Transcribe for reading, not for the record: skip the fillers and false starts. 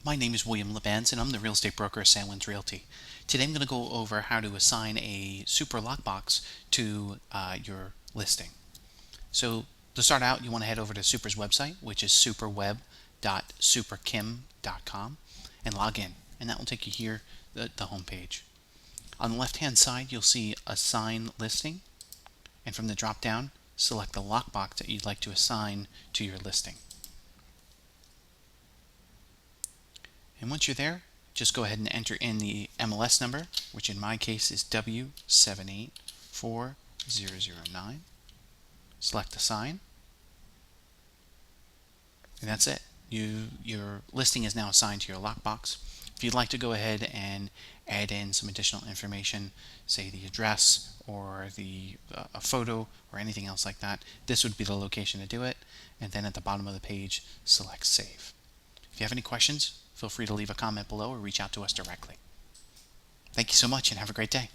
My name is William Labbancz, and I'm the real estate broker at Sailwinds Realty. Today I'm going to go over how to assign a Supra Lock Box to your listing. So to start out, you want to head over to Supra's website, which is superweb.suprakim.com, and log in, and that will take you here, the home page. On the left-hand side, you'll see Assign Listing, and from the drop-down, select the lockbox that you'd like to assign to your listing. And once you're there, just go ahead and enter in the MLS number, which in my case is W784009. Select Assign, and that's it. Your listing is now assigned to your lockbox. If you'd like to go ahead and add in some additional information, say the address or a photo or anything else like that, this would be the location to do it. And then at the bottom of the page, select Save. If you have any questions, feel free to leave a comment below or reach out to us directly. Thank you so much and have a great day.